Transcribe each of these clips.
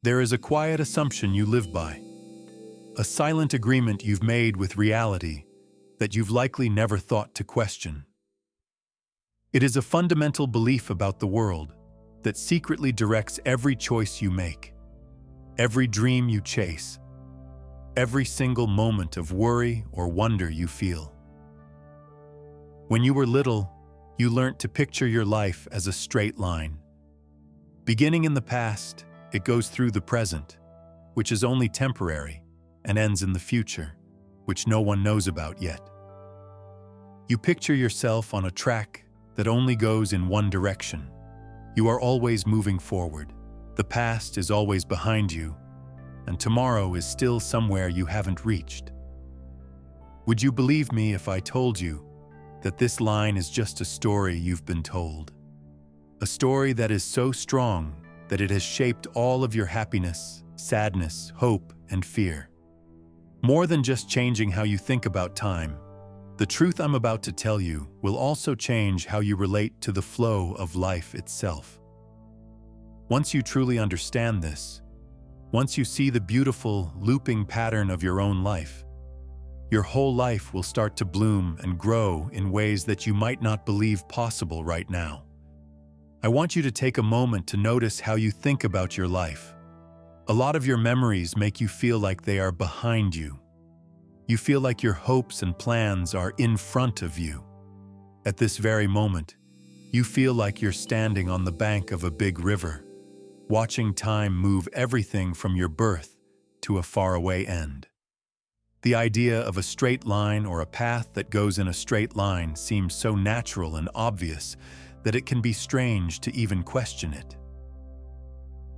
There is a quiet assumption you live by, a silent agreement you've made with reality that you've likely never thought to question. It is a fundamental belief about the world that secretly directs every choice you make, every dream you chase, every single moment of worry or wonder you feel. When you were little, you learnt to picture your life as a straight line. Beginning in the past, it goes through the present, which is only temporary, and ends in the future, which no one knows about yet. You picture yourself on a track that only goes in one direction. You are always moving forward. The past is always behind you, and tomorrow is still somewhere you haven't reached. Would you believe me if I told you that this line is just a story you've been told? A story that is so strong that it has shaped all of your happiness, sadness, hope, and fear. More than just changing how you think about time, the truth I'm about to tell you will also change how you relate to the flow of life itself. Once you truly understand this, once you see the beautiful, looping pattern of your own life, your whole life will start to bloom and grow in ways that you might not believe possible right now. I want you to take a moment to notice how you think about your life. A lot of your memories make you feel like they are behind you. You feel like your hopes and plans are in front of you. At this very moment, you feel like you're standing on the bank of a big river, watching time move everything from your birth to a faraway end. The idea of a straight line or a path that goes in a straight line seems so natural and obvious that it can be strange to even question it.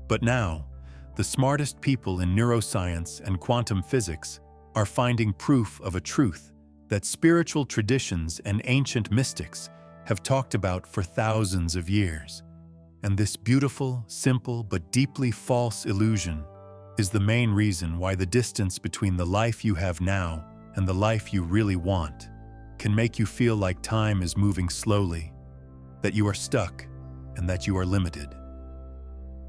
But now, the smartest people in neuroscience and quantum physics are finding proof of a truth that spiritual traditions and ancient mystics have talked about for thousands of years. And this beautiful, simple, but deeply false illusion is the main reason why the distance between the life you have now and the life you really want can make you feel like time is moving slowly, that you are stuck, and that you are limited.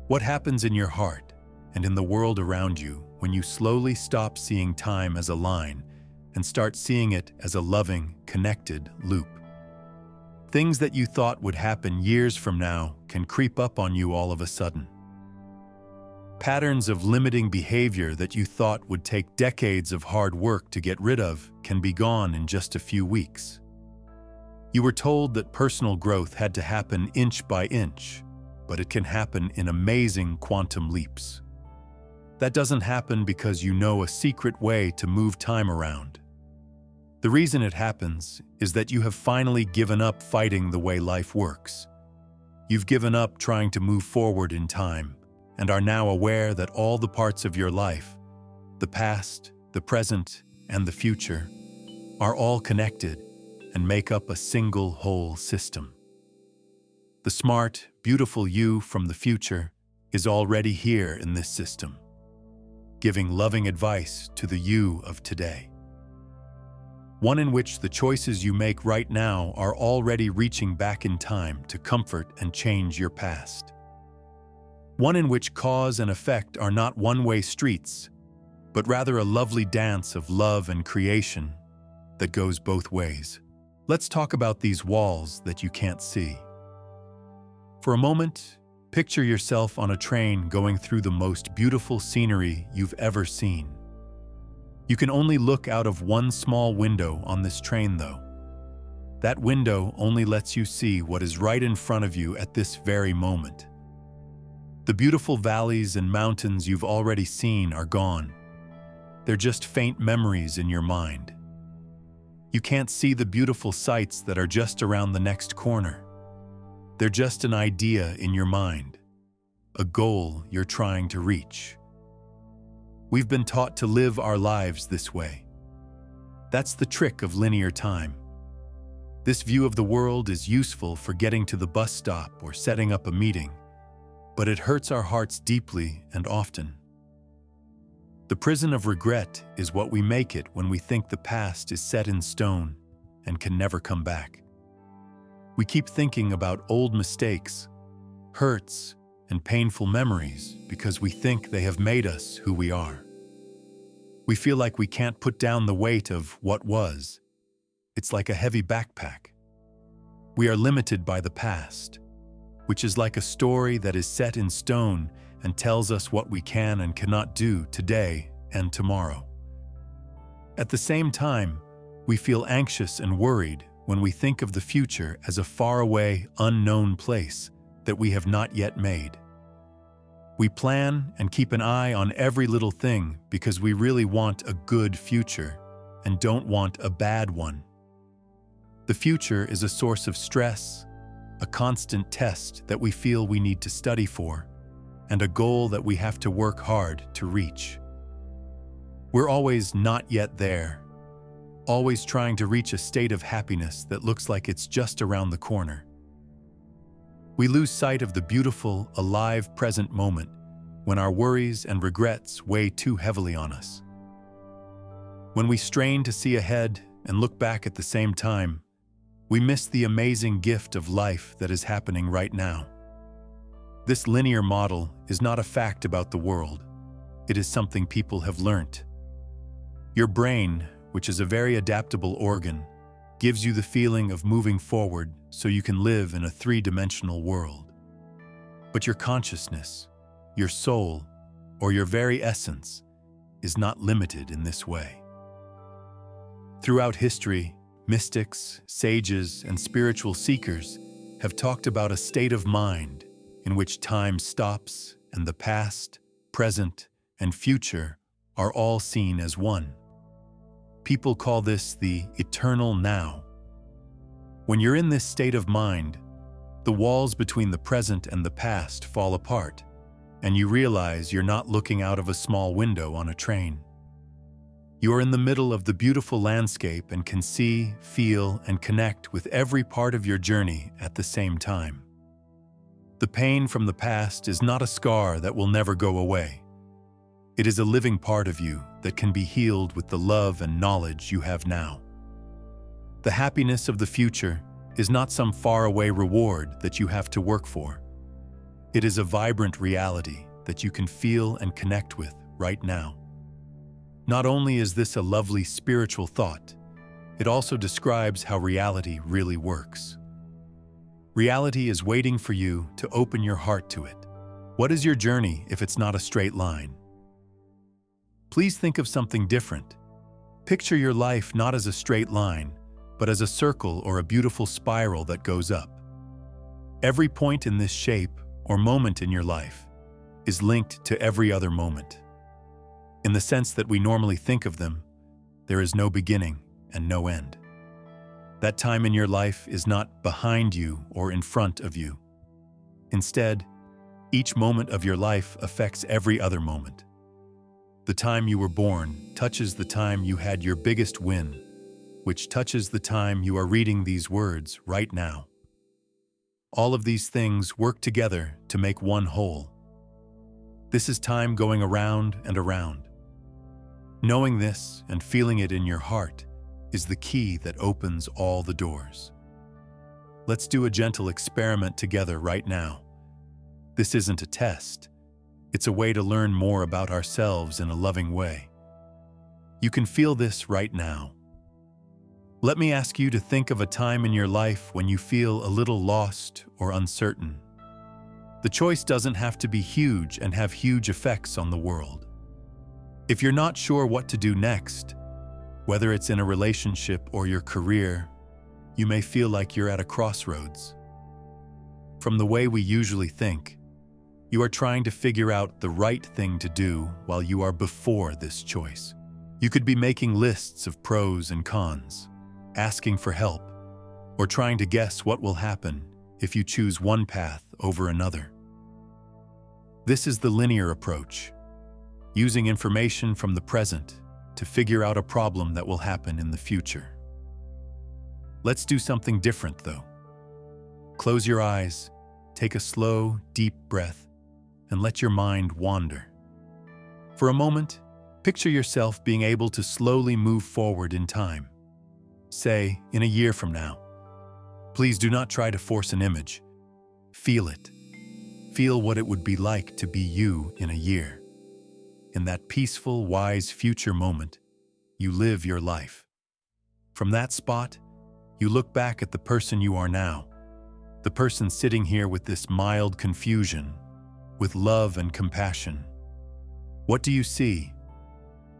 What happens in your heart and in the world around you when you slowly stop seeing time as a line and start seeing it as a loving, connected loop? Things that you thought would happen years from now can creep up on you all of a sudden. Patterns of limiting behavior that you thought would take decades of hard work to get rid of can be gone in just a few weeks. You were told that personal growth had to happen inch by inch, but it can happen in amazing quantum leaps. That doesn't happen because you know a secret way to move time around. The reason it happens is that you have finally given up fighting the way life works. You've given up trying to move forward in time and are now aware that all the parts of your life, the past, the present, and the future, are all connected and make up a single whole system. The smart, beautiful you from the future is already here in this system, giving loving advice to the you of today. One in which the choices you make right now are already reaching back in time to comfort and change your past. One in which cause and effect are not one-way streets, but rather a lovely dance of love and creation that goes both ways. Let's talk about these walls that you can't see. For a moment, picture yourself on a train going through the most beautiful scenery you've ever seen. You can only look out of one small window on this train, though. That window only lets you see what is right in front of you at this very moment. The beautiful valleys and mountains you've already seen are gone. They're just faint memories in your mind. You can't see the beautiful sights that are just around the next corner. They're just an idea in your mind, a goal you're trying to reach. We've been taught to live our lives this way. That's the trick of linear time. This view of the world is useful for getting to the bus stop or setting up a meeting, but it hurts our hearts deeply and often. The prison of regret is what we make it when we think the past is set in stone and can never come back. We keep thinking about old mistakes, hurts, and painful memories because we think they have made us who we are. We feel like we can't put down the weight of what was. It's like a heavy backpack. We are limited by the past, which is like a story that is set in stone and tells us what we can and cannot do today and tomorrow. At the same time, we feel anxious and worried when we think of the future as a faraway, unknown place that we have not yet made. We plan and keep an eye on every little thing because we really want a good future and don't want a bad one. The future is a source of stress, a constant test that we feel we need to study for, and a goal that we have to work hard to reach. We're always not yet there, always trying to reach a state of happiness that looks like it's just around the corner. We lose sight of the beautiful, alive present moment when our worries and regrets weigh too heavily on us. When we strain to see ahead and look back at the same time, we miss the amazing gift of life that is happening right now. This linear model is not a fact about the world. It is something people have learnt. Your brain, which is a very adaptable organ, gives you the feeling of moving forward so you can live in a three-dimensional world. But your consciousness, your soul, or your very essence is not limited in this way. Throughout history, mystics, sages, and spiritual seekers have talked about a state of mind in which time stops and the past, present, and future are all seen as one. People call this the eternal now. When you're in this state of mind, the walls between the present and the past fall apart, and you realize you're not looking out of a small window on a train. You are in the middle of the beautiful landscape and can see, feel, and connect with every part of your journey at the same time. The pain from the past is not a scar that will never go away. It is a living part of you that can be healed with the love and knowledge you have now. The happiness of the future is not some faraway reward that you have to work for. It is a vibrant reality that you can feel and connect with right now. Not only is this a lovely spiritual thought, it also describes how reality really works. Reality is waiting for you to open your heart to it. What is your journey if it's not a straight line? Please think of something different. Picture your life not as a straight line, but as a circle or a beautiful spiral that goes up. Every point in this shape or moment in your life is linked to every other moment. In the sense that we normally think of them, there is no beginning and no end. That time in your life is not behind you or in front of you. Instead, each moment of your life affects every other moment. The time you were born touches the time you had your biggest win, which touches the time you are reading these words right now. All of these things work together to make one whole. This is time going around and around. Knowing this and feeling it in your heart is the key that opens all the doors. Let's do a gentle experiment together right now. This isn't a test. It's a way to learn more about ourselves in a loving way. You can feel this right now. Let me ask you to think of a time in your life when you feel a little lost or uncertain. The choice doesn't have to be huge and have huge effects on the world. If you're not sure what to do next, whether it's in a relationship or your career, you may feel like you're at a crossroads. From the way we usually think, you are trying to figure out the right thing to do while you are before this choice. You could be making lists of pros and cons, asking for help, or trying to guess what will happen if you choose one path over another. This is the linear approach, using information from the present to figure out a problem that will happen in the future. Let's do something different, though. Close your eyes, take a slow, deep breath, and let your mind wander. For a moment, picture yourself being able to slowly move forward in time. Say, in a year from now. Please do not try to force an image. Feel it. Feel what it would be like to be you in a year. In that peaceful, wise future moment, you live your life. From that spot, you look back at the person you are now, the person sitting here with this mild confusion, with love and compassion. What do you see?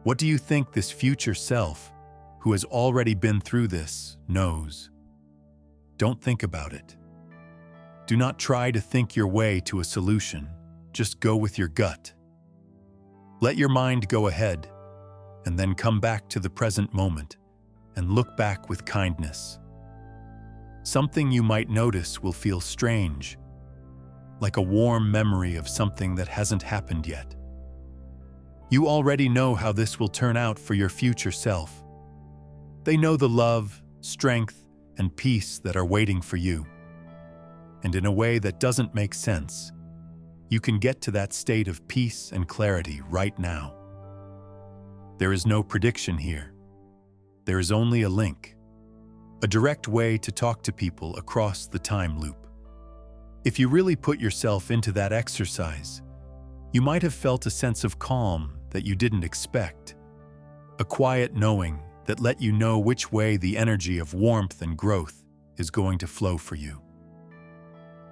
What do you think this future self, who has already been through this, knows? Don't think about it. Do not try to think your way to a solution. Just go with your gut. Let your mind go ahead, and then come back to the present moment and look back with kindness. Something you might notice will feel strange, like a warm memory of something that hasn't happened yet. You already know how this will turn out for your future self. They know the love, strength, and peace that are waiting for you. And in a way that doesn't make sense, you can get to that state of peace and clarity right now. There is no prediction here. There is only a link, a direct way to talk to people across the time loop. If you really put yourself into that exercise, you might have felt a sense of calm that you didn't expect, a quiet knowing that let you know which way the energy of warmth and growth is going to flow for you.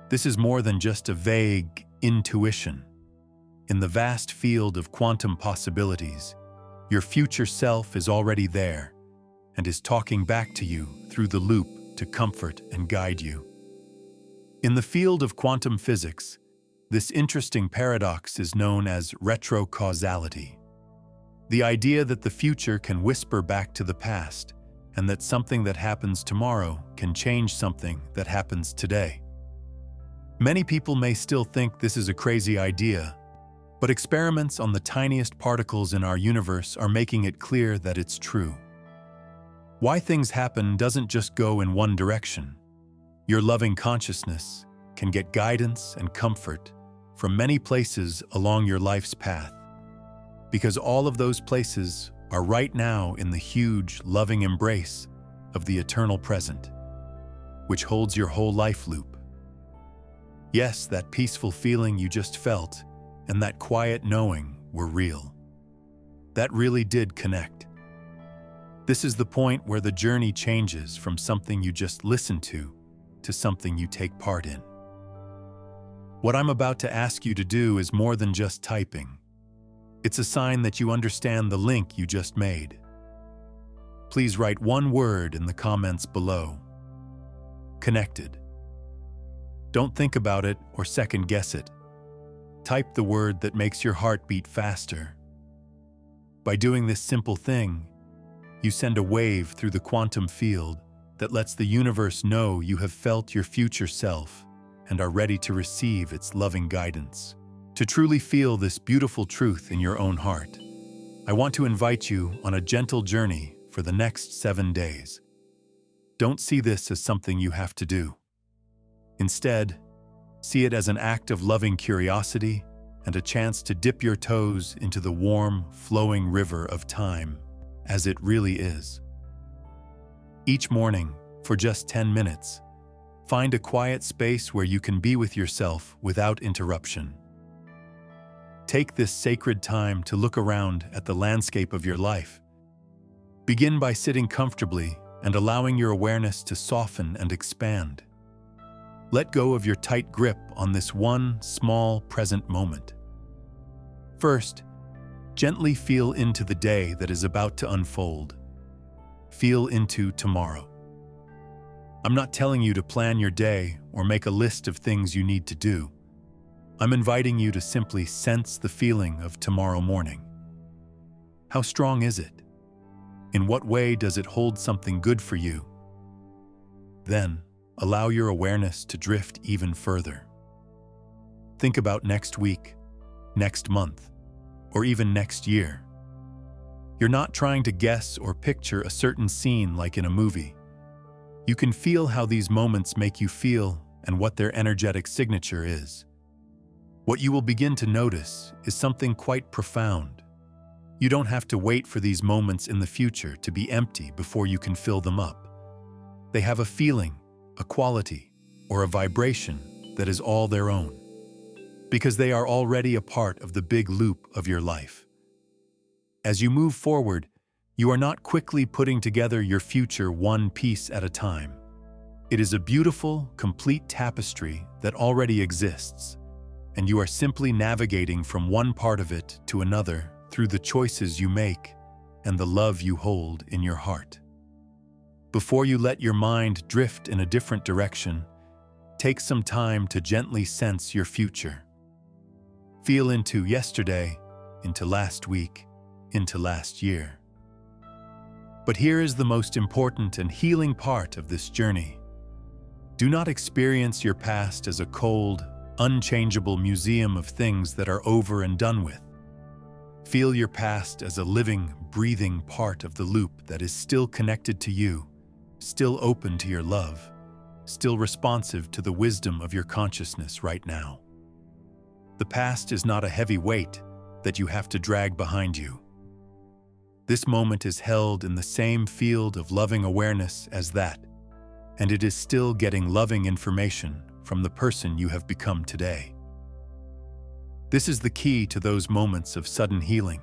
This is more than just a vague intuition. In the vast field of quantum possibilities, your future self is already there and is talking back to you through the loop to comfort and guide you. In the field of quantum physics, this interesting paradox is known as retrocausality. The idea that the future can whisper back to the past and that something that happens tomorrow can change something that happens today. Many people may still think this is a crazy idea, but experiments on the tiniest particles in our universe are making it clear that it's true. Why things happen doesn't just go in one direction. Your loving consciousness can get guidance and comfort from many places along your life's path, because all of those places are right now in the huge, loving embrace of the eternal present, which holds your whole life loop. Yes, that peaceful feeling you just felt and that quiet knowing were real. That really did connect. This is the point where the journey changes from something you just listen to something you take part in. What I'm about to ask you to do is more than just typing. It's a sign that you understand the link you just made. Please write one word in the comments below. Connected. Don't think about it or second guess it. Type the word that makes your heart beat faster. By doing this simple thing, you send a wave through the quantum field that lets the universe know you have felt your future self and are ready to receive its loving guidance. To truly feel this beautiful truth in your own heart, I want to invite you on a gentle journey for the next 7 days. Don't see this as something you have to do. Instead, see it as an act of loving curiosity and a chance to dip your toes into the warm, flowing river of time as it really is. Each morning, for just 10 minutes, find a quiet space where you can be with yourself without interruption. Take this sacred time to look around at the landscape of your life. Begin by sitting comfortably and allowing your awareness to soften and expand. Let go of your tight grip on this one small present moment. First, gently feel into the day that is about to unfold. Feel into tomorrow. I'm not telling you to plan your day or make a list of things you need to do. I'm inviting you to simply sense the feeling of tomorrow morning. How strong is it? In what way does it hold something good for you? Then, allow your awareness to drift even further. Think about next week, next month, or even next year. You're not trying to guess or picture a certain scene like in a movie. You can feel how these moments make you feel and what their energetic signature is. What you will begin to notice is something quite profound. You don't have to wait for these moments in the future to be empty before you can fill them up. They have a feeling, a quality, or a vibration that is all their own. because they are already a part of the big loop of your life. As you move forward, you are not quickly putting together your future one piece at a time. It is a beautiful, complete tapestry that already exists, and you are simply navigating from one part of it to another through the choices you make and the love you hold in your heart. Before you let your mind drift in a different direction, take some time to gently sense your future. Feel into yesterday, into last week, into last year. But here is the most important and healing part of this journey. Do not experience your past as a cold, unchangeable museum of things that are over and done with. Feel your past as a living, breathing part of the loop that is still connected to you, still open to your love, still responsive to the wisdom of your consciousness right now. The past is not a heavy weight that you have to drag behind you. This moment is held in the same field of loving awareness as that, and it is still getting loving information from the person you have become today. This is the key to those moments of sudden healing,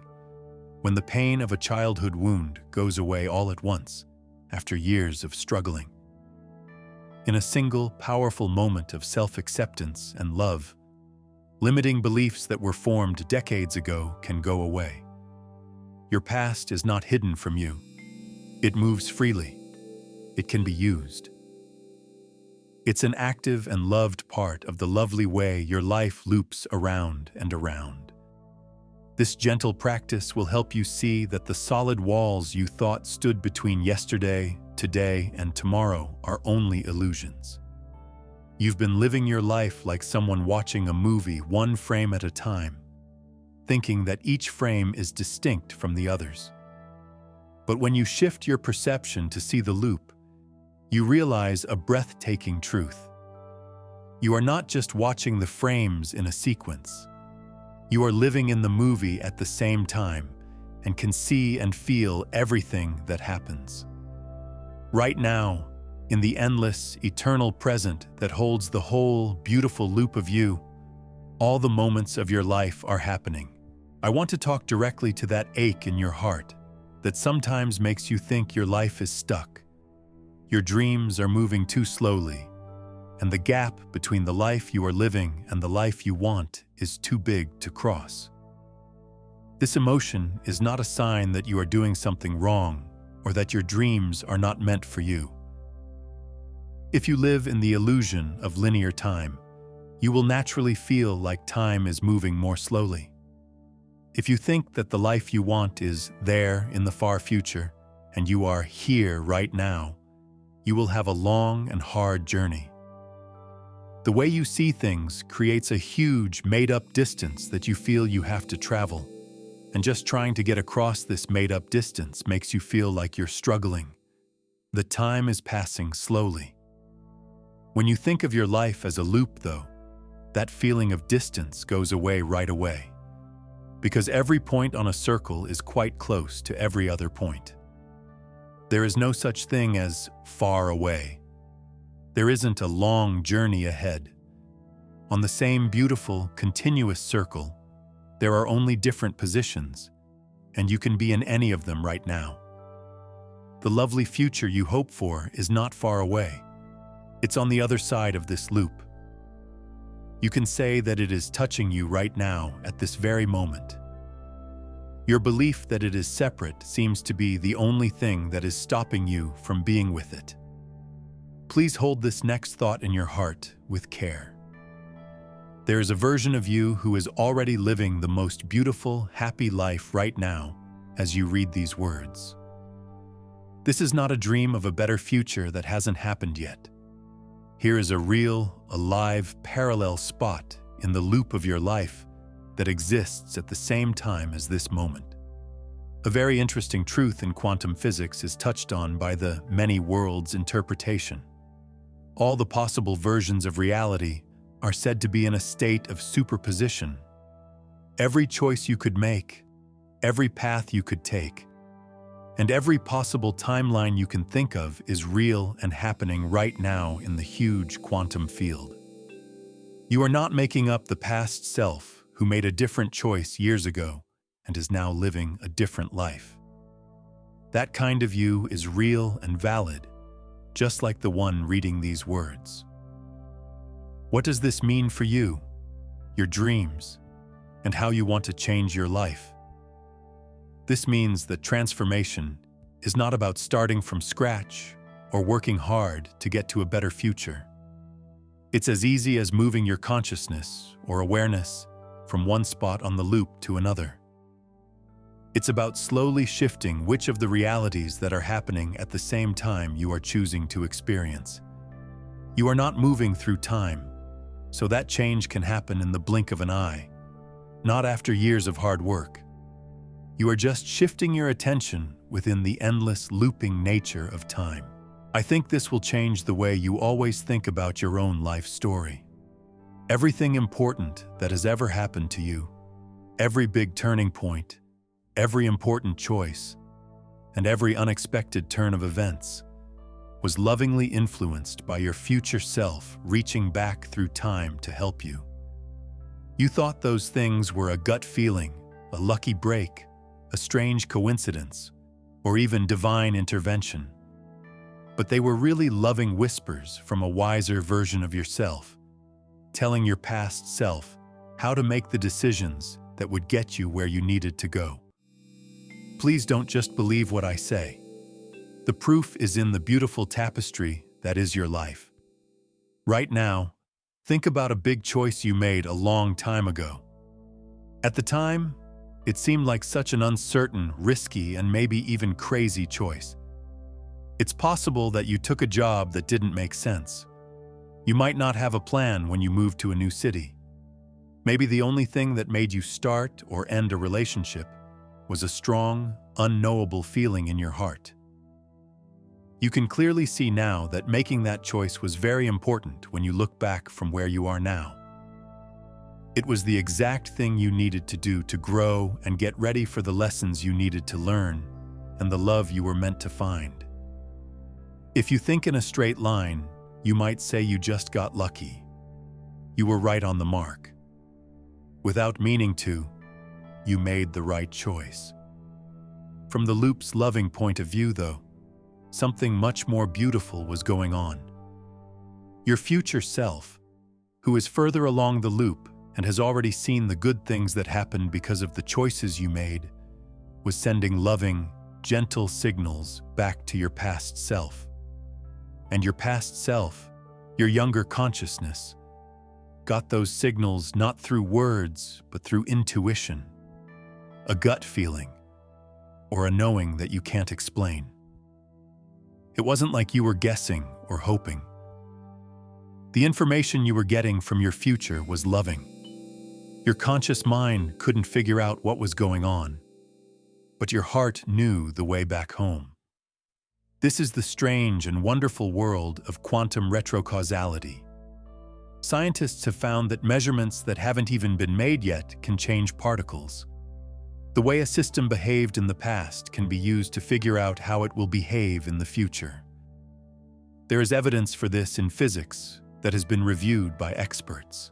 when the pain of a childhood wound goes away all at once, after years of struggling. In a single, powerful moment of self-acceptance and love, limiting beliefs that were formed decades ago can go away. Your past is not hidden from you. It moves freely. It can be used. It's an active and loved part of the lovely way your life loops around and around. This gentle practice will help you see that the solid walls you thought stood between yesterday, today, and tomorrow are only illusions. You've been living your life like someone watching a movie one frame at a time, thinking that each frame is distinct from the others. But when you shift your perception to see the loop, you realize a breathtaking truth. You are not just watching the frames in a sequence. You are living in the movie at the same time and can see and feel everything that happens. Right now, in the endless, eternal present that holds the whole beautiful loop of you, all the moments of your life are happening. I want to talk directly to that ache in your heart that sometimes makes you think your life is stuck. Your dreams are moving too slowly, and the gap between the life you are living and the life you want is too big to cross. This emotion is not a sign that you are doing something wrong or that your dreams are not meant for you. If you live in the illusion of linear time, you will naturally feel like time is moving more slowly. If you think that the life you want is there in the far future and you are here right now, you will have a long and hard journey. The way you see things creates a huge, made-up distance that you feel you have to travel, and just trying to get across this made-up distance makes you feel like you're struggling. The time is passing slowly. When you think of your life as a loop, though, that feeling of distance goes away right away, because every point on a circle is quite close to every other point. There is no such thing as far away. There isn't a long journey ahead. On the same beautiful, continuous circle, there are only different positions, and you can be in any of them right now. The lovely future you hope for is not far away. It's on the other side of this loop. You can say that it is touching you right now at this very moment. Your belief that it is separate seems to be the only thing that is stopping you from being with it. Please hold this next thought in your heart with care. There is a version of you who is already living the most beautiful, happy life right now as you read these words. This is not a dream of a better future that hasn't happened yet. Here is a real, alive, parallel spot in the loop of your life that exists at the same time as this moment. A very interesting truth in quantum physics is touched on by the many worlds interpretation. All the possible versions of reality are said to be in a state of superposition. Every choice you could make, every path you could take, and every possible timeline you can think of is real and happening right now in the huge quantum field. You are not making up the past self who made a different choice years ago and is now living a different life. That kind of you is real and valid, just like the one reading these words. What does this mean for you, your dreams, and how you want to change your life? This means that transformation is not about starting from scratch or working hard to get to a better future. It's as easy as moving your consciousness or awareness from one spot on the loop to another. It's about slowly shifting which of the realities that are happening at the same time you are choosing to experience. You are not moving through time, so that change can happen in the blink of an eye, not after years of hard work. You are just shifting your attention within the endless looping nature of time. I think this will change the way you always think about your own life story. Everything important that has ever happened to you, every big turning point, every important choice, and every unexpected turn of events was lovingly influenced by your future self reaching back through time to help you. You thought those things were a gut feeling, a lucky break, a strange coincidence, or even divine intervention. But they were really loving whispers from a wiser version of yourself, telling your past self how to make the decisions that would get you where you needed to go. Please don't just believe what I say. The proof is in the beautiful tapestry that is your life. Right now, think about a big choice you made a long time ago. At the time, it seemed like such an uncertain, risky, and maybe even crazy choice. It's possible that you took a job that didn't make sense. You might not have a plan when you moved to a new city. Maybe the only thing that made you start or end a relationship was a strong, unknowable feeling in your heart. You can clearly see now that making that choice was very important when you look back from where you are now. It was the exact thing you needed to do to grow and get ready for the lessons you needed to learn and the love you were meant to find. If you think in a straight line, you might say you just got lucky. You were right on the mark. Without meaning to, you made the right choice. From the loop's loving point of view, though, something much more beautiful was going on. Your future self, who is further along the loop and has already seen the good things that happened because of the choices you made, was sending loving, gentle signals back to your past self. And your past self, your younger consciousness, got those signals not through words, but through intuition, a gut feeling, or a knowing that you can't explain. It wasn't like you were guessing or hoping. The information you were getting from your future was loving. Your conscious mind couldn't figure out what was going on, but your heart knew the way back home. This is the strange and wonderful world of quantum retrocausality. Scientists have found that measurements that haven't even been made yet can change particles. The way a system behaved in the past can be used to figure out how it will behave in the future. There is evidence for this in physics that has been reviewed by experts.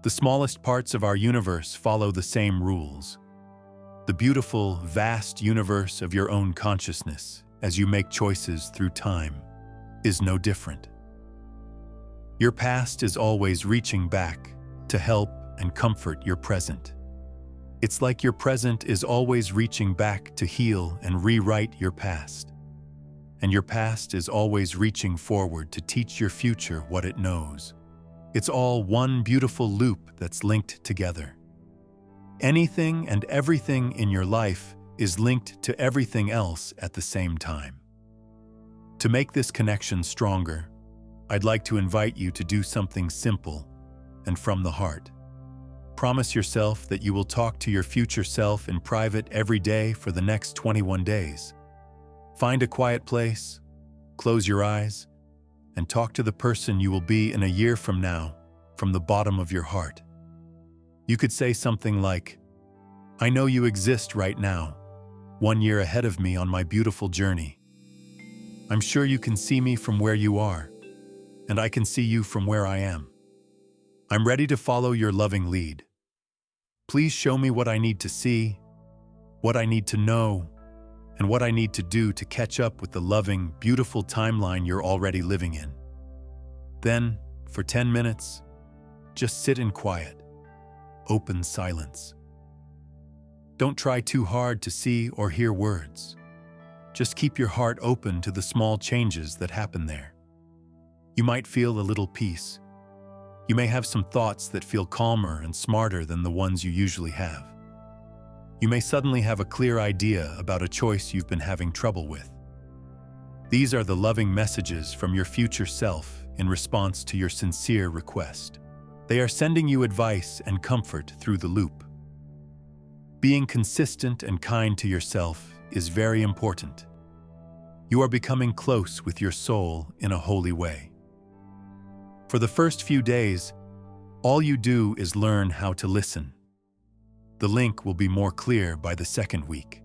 The smallest parts of our universe follow the same rules. The beautiful, vast universe of your own consciousness, as you make choices through time, is no different. Your past is always reaching back to help and comfort your present. It's like your present is always reaching back to heal and rewrite your past. And your past is always reaching forward to teach your future what it knows. It's all one beautiful loop that's linked together. Anything and everything in your life is linked to everything else at the same time. To make this connection stronger, I'd like to invite you to do something simple and from the heart. Promise yourself that you will talk to your future self in private every day for the next 21 days. Find a quiet place, close your eyes, and talk to the person you will be in a year from now from the bottom of your heart. You could say something like, "I know you exist right now, 1 year ahead of me on my beautiful journey. I'm sure you can see me from where you are, and I can see you from where I am. I'm ready to follow your loving lead. Please show me what I need to see, what I need to know, and what I need to do to catch up with the loving, beautiful timeline you're already living in. Then, for 10 minutes, just sit in quiet, open silence. Don't try too hard to see or hear words. Just keep your heart open to the small changes that happen there. You might feel a little peace. You may have some thoughts that feel calmer and smarter than the ones you usually have. You may suddenly have a clear idea about a choice you've been having trouble with. These are the loving messages from your future self in response to your sincere request. They are sending you advice and comfort through the loop. Being consistent and kind to yourself is very important. You are becoming close with your soul in a holy way. For the first few days, all you do is learn how to listen. The link will be more clear by the second week.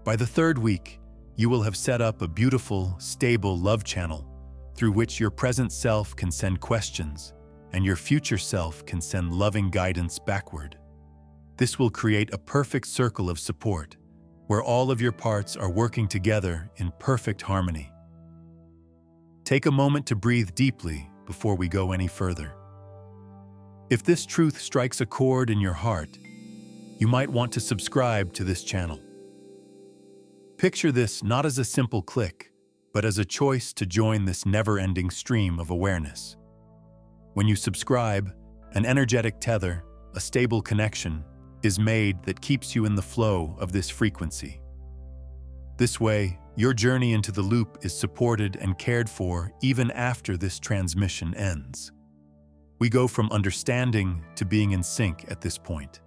By the third week, you will have set up a beautiful, stable love channel through which your present self can send questions and your future self can send loving guidance backward. This will create a perfect circle of support where all of your parts are working together in perfect harmony. Take a moment to breathe deeply before we go any further. If this truth strikes a chord in your heart, you might want to subscribe to this channel. Picture this not as a simple click, but as a choice to join this never-ending stream of awareness. When you subscribe, an energetic tether, a stable connection, is made that keeps you in the flow of this frequency. This way, your journey into the loop is supported and cared for even after this transmission ends. We go from understanding to being in sync at this point.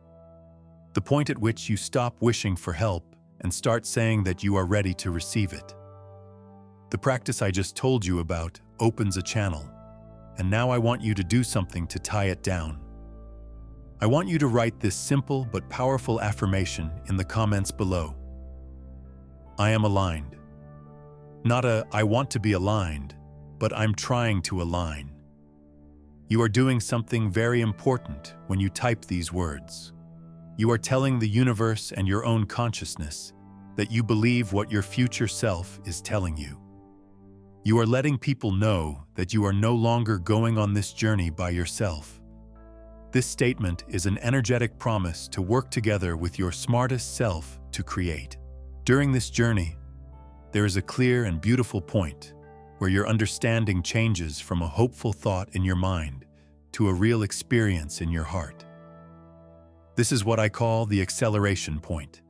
The point at which you stop wishing for help and start saying that you are ready to receive it. The practice I just told you about opens a channel, and now I want you to do something to tie it down. I want you to write this simple but powerful affirmation in the comments below. I am aligned. Not a I want to be aligned, but I'm trying to align. You are doing something very important when you type these words. You are telling the universe and your own consciousness that you believe what your future self is telling you. You are letting people know that you are no longer going on this journey by yourself. This statement is an energetic promise to work together with your smartest self to create. During this journey, there is a clear and beautiful point where your understanding changes from a hopeful thought in your mind to a real experience in your heart. This is what I call the acceleration point.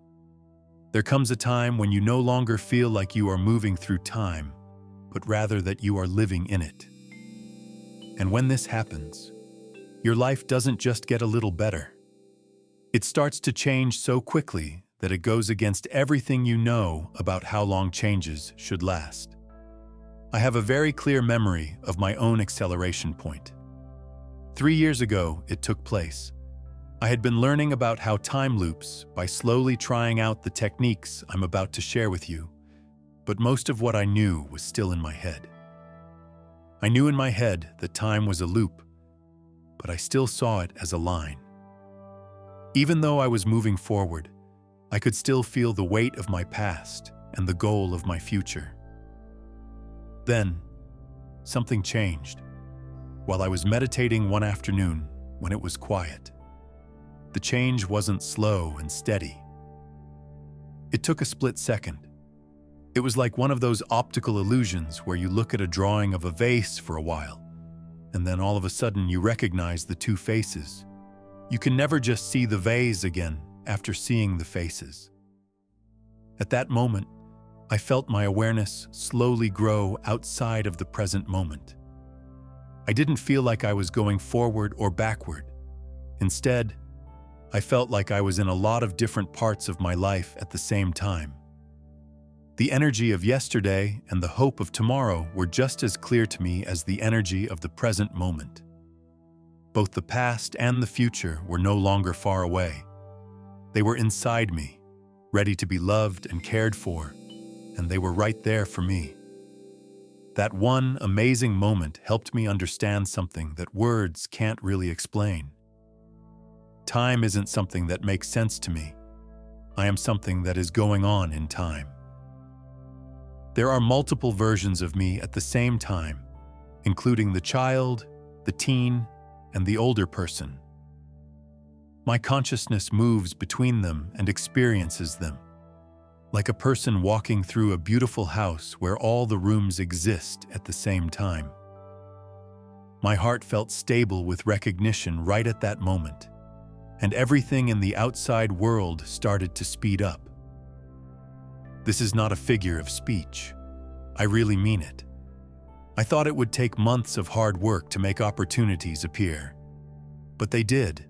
There comes a time when you no longer feel like you are moving through time, but rather that you are living in it. And when this happens, your life doesn't just get a little better. It starts to change so quickly that it goes against everything you know about how long changes should last. I have a very clear memory of my own acceleration point. 3 years ago, it took place. I had been learning about how time loops by slowly trying out the techniques I'm about to share with you, but most of what I knew was still in my head. I knew in my head that time was a loop, but I still saw it as a line. Even though I was moving forward, I could still feel the weight of my past and the goal of my future. Then, something changed. While I was meditating one afternoon when it was quiet, the change wasn't slow and steady. It took a split second. It was like one of those optical illusions where you look at a drawing of a vase for a while, and then all of a sudden you recognize the two faces. You can never just see the vase again after seeing the faces. At that moment, I felt my awareness slowly grow outside of the present moment. I didn't feel like I was going forward or backward. Instead, I felt like I was in a lot of different parts of my life at the same time. The energy of yesterday and the hope of tomorrow were just as clear to me as the energy of the present moment. Both the past and the future were no longer far away. They were inside me, ready to be loved and cared for, and they were right there for me. That one amazing moment helped me understand something that words can't really explain. Time isn't something that makes sense to me. I am something that is going on in time. There are multiple versions of me at the same time, including the child, the teen, and the older person. My consciousness moves between them and experiences them, like a person walking through a beautiful house where all the rooms exist at the same time. My heart felt stable with recognition right at that moment, and everything in the outside world started to speed up. This is not a figure of speech. I really mean it. I thought it would take months of hard work to make opportunities appear, but they did,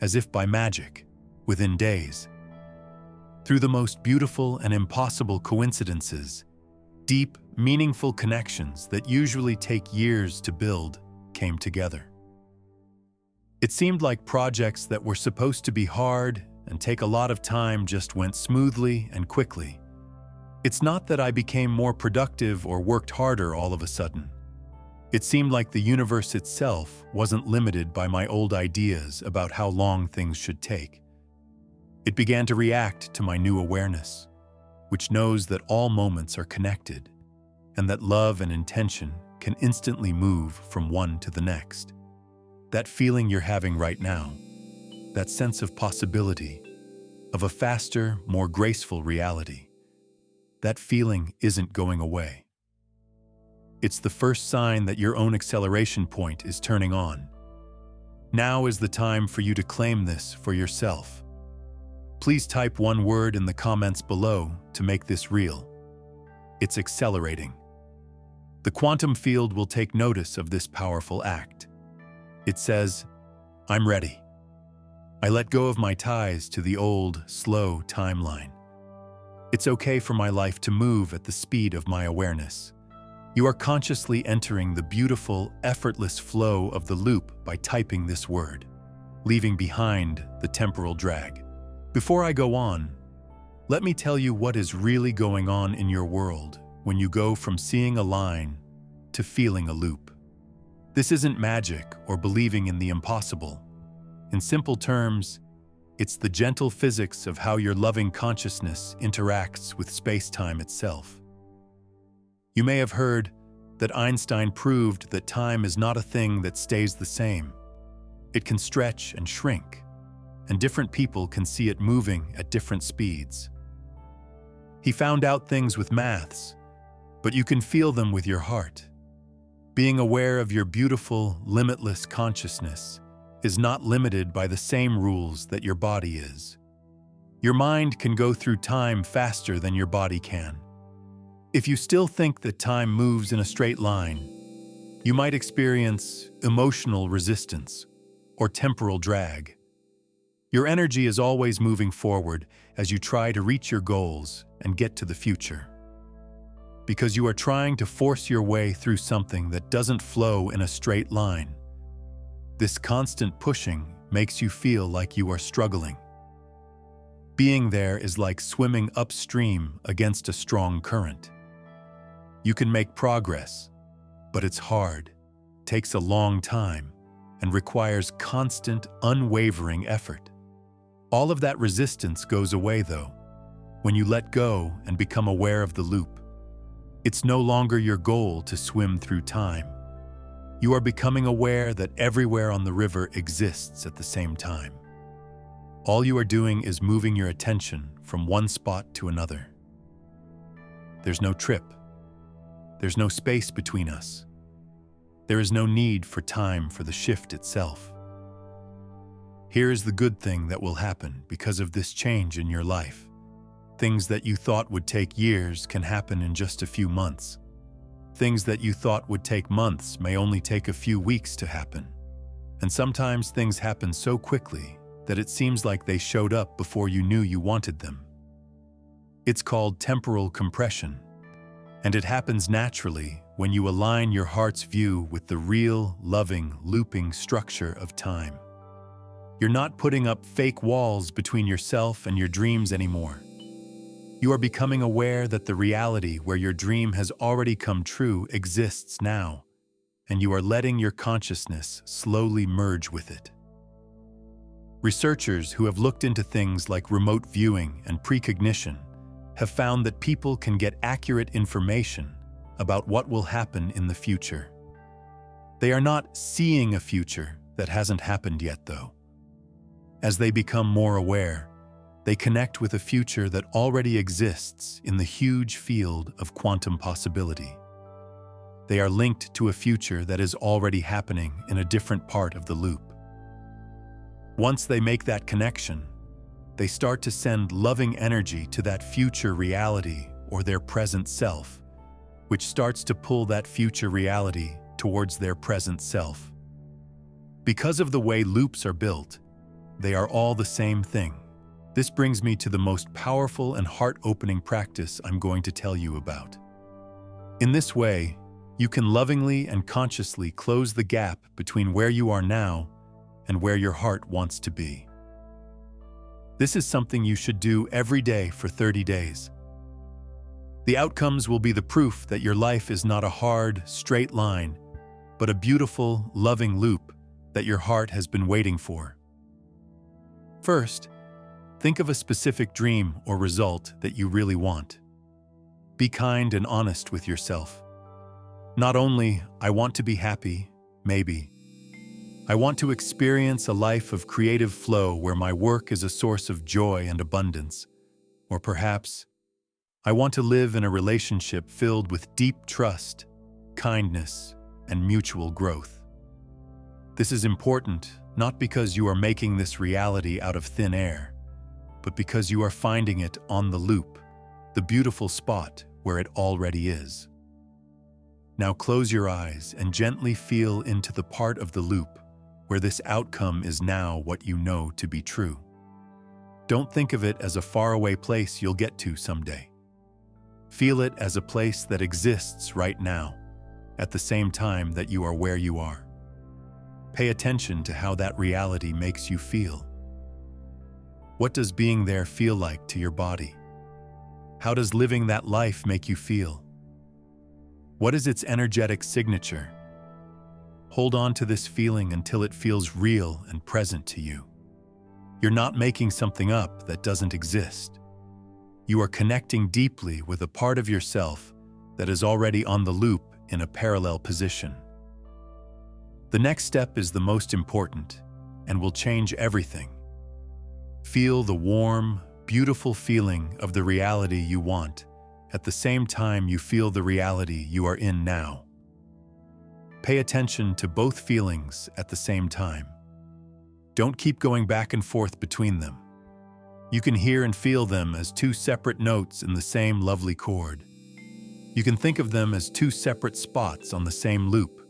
as if by magic, within days. Through the most beautiful and impossible coincidences, deep, meaningful connections that usually take years to build came together. It seemed like projects that were supposed to be hard and take a lot of time just went smoothly and quickly. It's not that I became more productive or worked harder all of a sudden. It seemed like the universe itself wasn't limited by my old ideas about how long things should take. It began to react to my new awareness, which knows that all moments are connected and that love and intention can instantly move from one to the next. That feeling you're having right now, that sense of possibility, of a faster, more graceful reality, that feeling isn't going away. It's the first sign that your own acceleration point is turning on. Now is the time for you to claim this for yourself. Please type one word in the comments below to make this real. It's accelerating. The quantum field will take notice of this powerful act. It says, I'm ready. I let go of my ties to the old, slow timeline. It's okay for my life to move at the speed of my awareness. You are consciously entering the beautiful, effortless flow of the loop by typing this word, leaving behind the temporal drag. Before I go on, let me tell you what is really going on in your world when you go from seeing a line to feeling a loop. This isn't magic or believing in the impossible. In simple terms, it's the gentle physics of how your loving consciousness interacts with space-time itself. You may have heard that Einstein proved that time is not a thing that stays the same. It can stretch and shrink, and different people can see it moving at different speeds. He found out things with maths, but you can feel them with your heart. Being aware of your beautiful, limitless consciousness is not limited by the same rules that your body is. Your mind can go through time faster than your body can. If you still think that time moves in a straight line, you might experience emotional resistance or temporal drag. Your energy is always moving forward as you try to reach your goals and get to the future. Because you are trying to force your way through something that doesn't flow in a straight line. This constant pushing makes you feel like you are struggling. Being there is like swimming upstream against a strong current. You can make progress, but it's hard, takes a long time, and requires constant, unwavering effort. All of that resistance goes away, though, when you let go and become aware of the loop. It's no longer your goal to swim through time. You are becoming aware that everywhere on the river exists at the same time. All you are doing is moving your attention from one spot to another. There's no trip. There's no space between us. There is no need for time for the shift itself. Here is the good thing that will happen because of this change in your life. Things that you thought would take years can happen in just a few months. Things that you thought would take months may only take a few weeks to happen. And sometimes things happen so quickly that it seems like they showed up before you knew you wanted them. It's called temporal compression, and it happens naturally when you align your heart's view with the real, loving, looping structure of time. You're not putting up fake walls between yourself and your dreams anymore. You are becoming aware that the reality where your dream has already come true exists now, and you are letting your consciousness slowly merge with it. Researchers who have looked into things like remote viewing and precognition have found that people can get accurate information about what will happen in the future. They are not seeing a future that hasn't happened yet, though. As they become more aware, they connect with a future that already exists in the huge field of quantum possibility. They are linked to a future that is already happening in a different part of the loop. Once they make that connection, they start to send loving energy to that future reality or their present self, which starts to pull that future reality towards their present self. Because of the way loops are built, they are all the same thing. This brings me to the most powerful and heart-opening practice I'm going to tell you about. In this way, you can lovingly and consciously close the gap between where you are now and where your heart wants to be. This is something you should do every day for 30 days. The outcomes will be the proof that your life is not a hard, straight line, but a beautiful, loving loop that your heart has been waiting for. First, think of a specific dream or result that you really want. Be kind and honest with yourself. Not only, I want to be happy, maybe. I want to experience a life of creative flow where my work is a source of joy and abundance. Or perhaps, I want to live in a relationship filled with deep trust, kindness, and mutual growth. This is important, not because you are making this reality out of thin air, but because you are finding it on the loop, the beautiful spot where it already is. Now close your eyes and gently feel into the part of the loop where this outcome is now what you know to be true. Don't think of it as a faraway place you'll get to someday. Feel it as a place that exists right now, at the same time that you are where you are. Pay attention to how that reality makes you feel. What does being there feel like to your body? How does living that life make you feel? What is its energetic signature? Hold on to this feeling until it feels real and present to you. You're not making something up that doesn't exist. You are connecting deeply with a part of yourself that is already on the loop in a parallel position. The next step is the most important and will change everything. Feel the warm, beautiful feeling of the reality you want at the same time you feel the reality you are in now. Pay attention to both feelings at the same time. Don't keep going back and forth between them. You can hear and feel them as two separate notes in the same lovely chord. You can think of them as two separate spots on the same loop.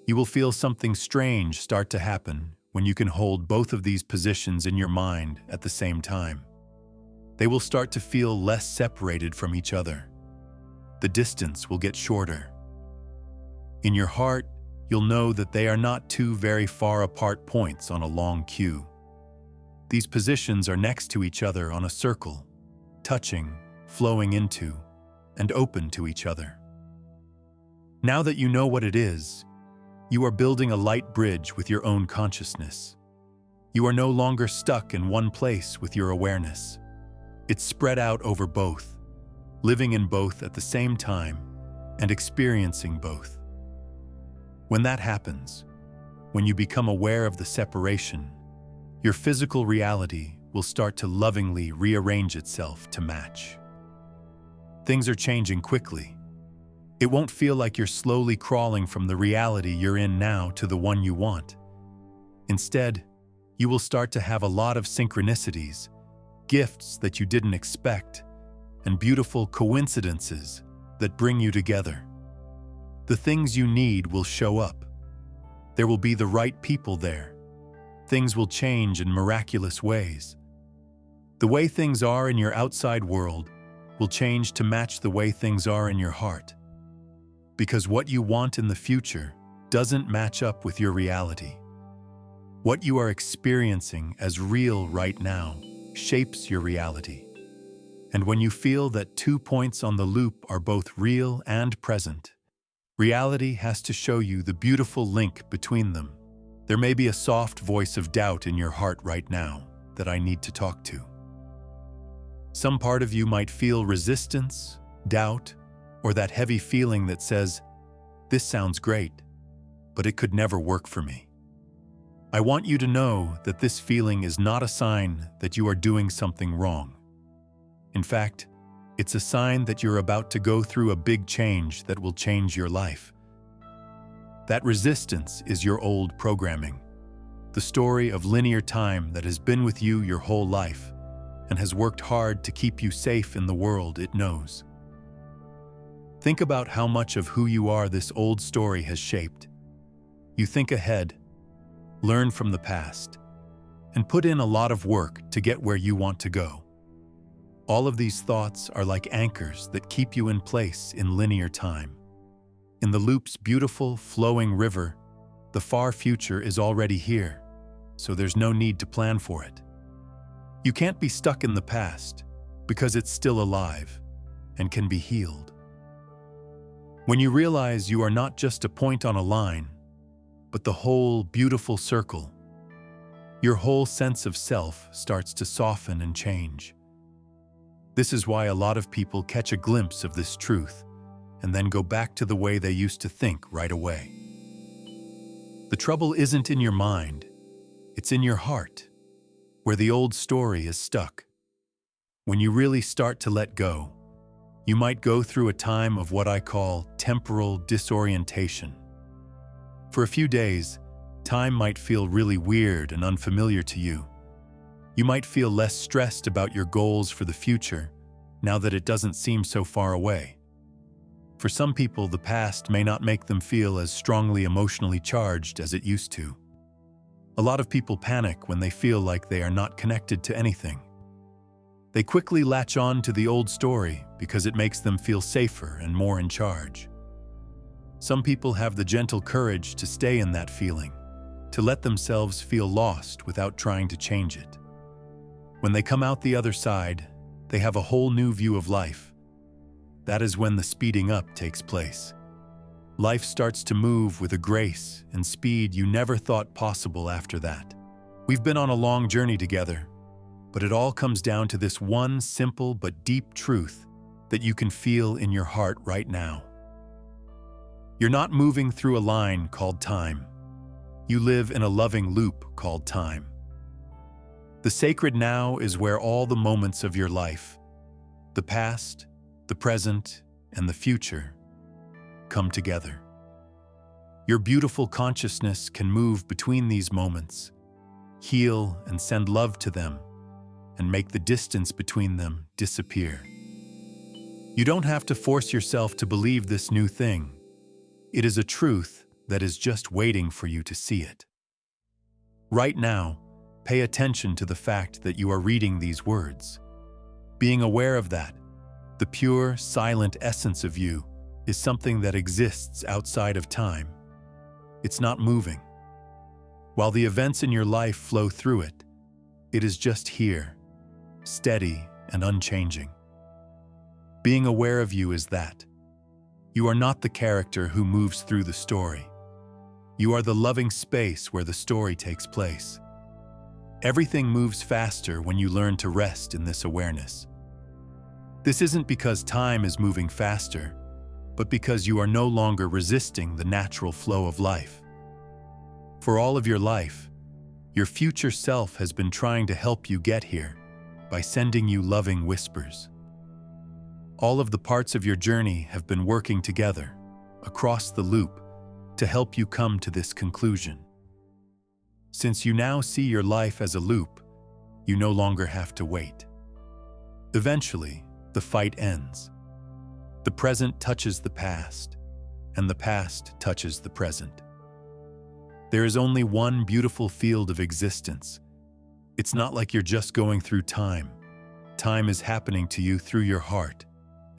You will feel something strange start to happen when you can hold both of these positions in your mind at the same time. They will start to feel less separated from each other. The distance will get shorter. In your heart, you'll know that they are not two very far apart points on a long queue. These positions are next to each other on a circle, touching, flowing into, and open to each other. Now that you know what it is, you are building a light bridge with your own consciousness. You are no longer stuck in one place with your awareness. It's spread out over both, living in both at the same time and experiencing both. When that happens, when you become aware of the separation, your physical reality will start to lovingly rearrange itself to match. Things are changing quickly. It won't feel like you're slowly crawling from the reality you're in now to the one you want. Instead, you will start to have a lot of synchronicities, gifts that you didn't expect, and beautiful coincidences that bring you together. The things you need will show up. There will be the right people there. Things will change in miraculous ways. The way things are in your outside world will change to match the way things are in your heart. Because what you want in the future doesn't match up with your reality. What you are experiencing as real right now shapes your reality. And when you feel that 2 points on the loop are both real and present, reality has to show you the beautiful link between them. There may be a soft voice of doubt in your heart right now that I need to talk to. Some part of you might feel resistance, doubt, or that heavy feeling that says, "This sounds great, but it could never work for me." I want you to know that this feeling is not a sign that you are doing something wrong. In fact, it's a sign that you're about to go through a big change that will change your life. That resistance is your old programming, the story of linear time that has been with you your whole life and has worked hard to keep you safe in the world it knows. Think about how much of who you are this old story has shaped. You think ahead, learn from the past, and put in a lot of work to get where you want to go. All of these thoughts are like anchors that keep you in place in linear time. In the loop's beautiful, flowing river, the far future is already here, so there's no need to plan for it. You can't be stuck in the past because it's still alive and can be healed. When you realize you are not just a point on a line, but the whole beautiful circle, your whole sense of self starts to soften and change. This is why a lot of people catch a glimpse of this truth and then go back to the way they used to think right away. The trouble isn't in your mind, it's in your heart, where the old story is stuck. When you really start to let go, you might go through a time of what I call temporal disorientation. For a few days, time might feel really weird and unfamiliar to you. You might feel less stressed about your goals for the future now that it doesn't seem so far away. For some people, the past may not make them feel as strongly emotionally charged as it used to. A lot of people panic when they feel like they are not connected to anything. They quickly latch on to the old story because it makes them feel safer and more in charge. Some people have the gentle courage to stay in that feeling, to let themselves feel lost without trying to change it. When they come out the other side, they have a whole new view of life. That is when the speeding up takes place. Life starts to move with a grace and speed you never thought possible after that. We've been on a long journey together, but it all comes down to this one simple but deep truth that you can feel in your heart right now. You're not moving through a line called time. You live in a loving loop called time. The sacred now is where all the moments of your life, the past, the present, and the future, come together. Your beautiful consciousness can move between these moments, heal and send love to them, and make the distance between them disappear. You don't have to force yourself to believe this new thing. It is a truth that is just waiting for you to see it. Right now, pay attention to the fact that you are reading these words. Being aware of that, the pure, silent essence of you, is something that exists outside of time. It's not moving. While the events in your life flow through it, it is just here, steady and unchanging. Being aware of you is that. You are not the character who moves through the story. You are the loving space where the story takes place. Everything moves faster when you learn to rest in this awareness. This isn't because time is moving faster, but because you are no longer resisting the natural flow of life. For all of your life, your future self has been trying to help you get here by sending you loving whispers. All of the parts of your journey have been working together, across the loop, to help you come to this conclusion. Since you now see your life as a loop, you no longer have to wait. Eventually, the fight ends. The present touches the past, and the past touches the present. There is only one beautiful field of existence. It's not like you're just going through time. Time is happening to you through your heart,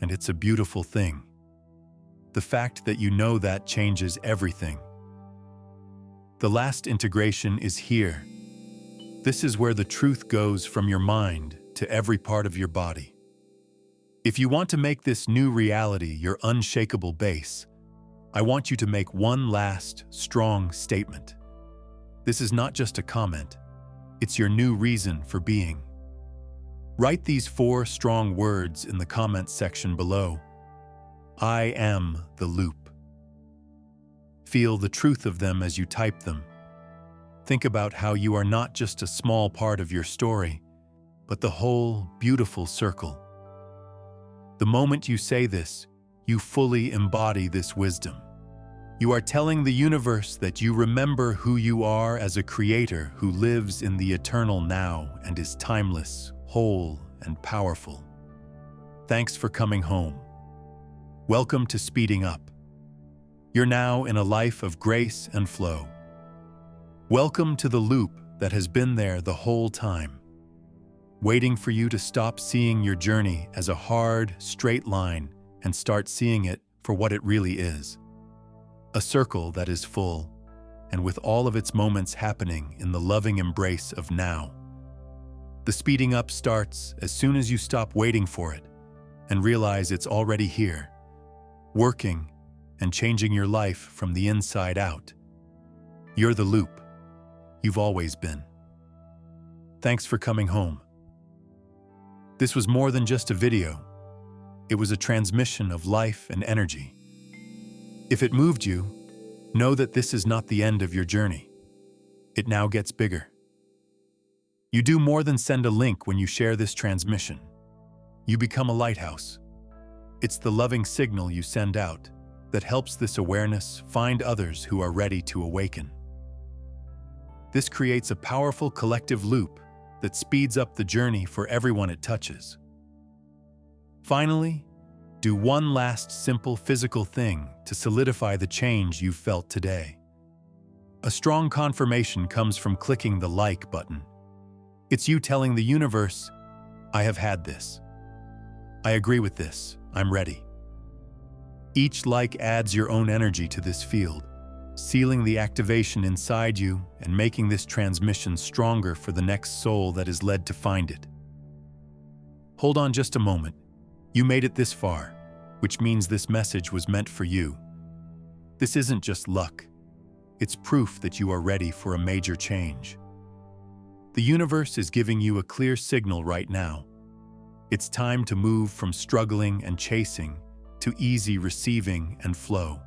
and it's a beautiful thing. The fact that you know that changes everything. The last integration is here. This is where the truth goes from your mind to every part of your body. If you want to make this new reality your unshakable base, I want you to make one last, strong statement. This is not just a comment, it's your new reason for being. Write these 4 strong words in the comments section below. I am the loop. Feel the truth of them as you type them. Think about how you are not just a small part of your story, but the whole beautiful circle. The moment you say this, you fully embody this wisdom. You are telling the universe that you remember who you are as a creator who lives in the eternal now and is timeless, whole, and powerful. Thanks for coming home. Welcome to Speeding Up. You're now in a life of grace and flow. Welcome to the loop that has been there the whole time, waiting for you to stop seeing your journey as a hard, straight line and start seeing it for what it really is. A circle that is full, and with all of its moments happening in the loving embrace of now. The speeding up starts as soon as you stop waiting for it and realize it's already here, working and changing your life from the inside out. You're the loop. You've always been. Thanks for coming home. This was more than just a video. It was a transmission of life and energy. If it moved you, know that this is not the end of your journey. It now gets bigger. You do more than send a link when you share this transmission. You become a lighthouse. It's the loving signal you send out that helps this awareness find others who are ready to awaken. This creates a powerful collective loop that speeds up the journey for everyone it touches. Finally, do one last simple physical thing to solidify the change you've felt today. A strong confirmation comes from clicking the like button. It's you telling the universe, I have had this. I agree with this. I'm ready. Each like adds your own energy to this field, sealing the activation inside you and making this transmission stronger for the next soul that is led to find it. Hold on just a moment. You made it this far, which means this message was meant for you. This isn't just luck. It's proof that you are ready for a major change. The universe is giving you a clear signal right now. It's time to move from struggling and chasing to easy receiving and flow.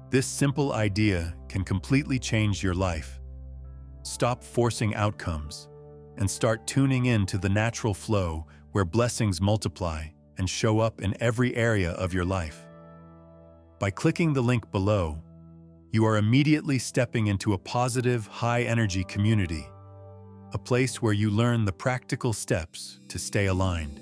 This simple idea can completely change your life. Stop forcing outcomes and start tuning in to the natural flow where blessings multiply and show up in every area of your life. By clicking the link below, you are immediately stepping into a positive, high-energy community, a place where you learn the practical steps to stay aligned.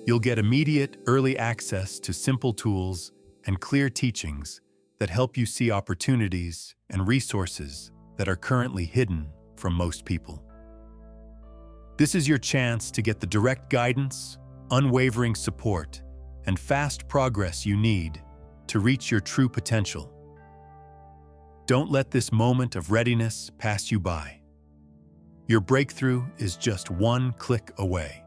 You'll get immediate, early access to simple tools and clear teachings that help you see opportunities and resources that are currently hidden from most people. This is your chance to get the direct guidance, unwavering support, and fast progress you need to reach your true potential. Don't let this moment of readiness pass you by. Your breakthrough is just one click away.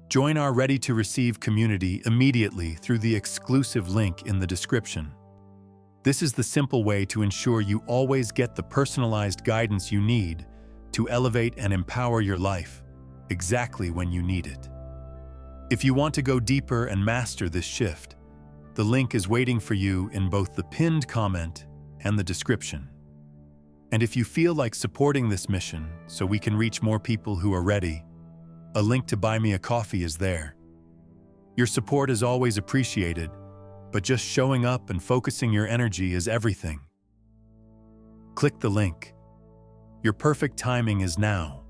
Join our Ready to Receive community immediately through the exclusive link in the description. This is the simple way to ensure you always get the personalized guidance you need to elevate and empower your life exactly when you need it. If you want to go deeper and master this shift, the link is waiting for you in both the pinned comment and the description. And if you feel like supporting this mission so we can reach more people who are ready, a link to buy me a coffee is there. Your support is always appreciated, but just showing up and focusing your energy is everything. Click the link. Your perfect timing is now.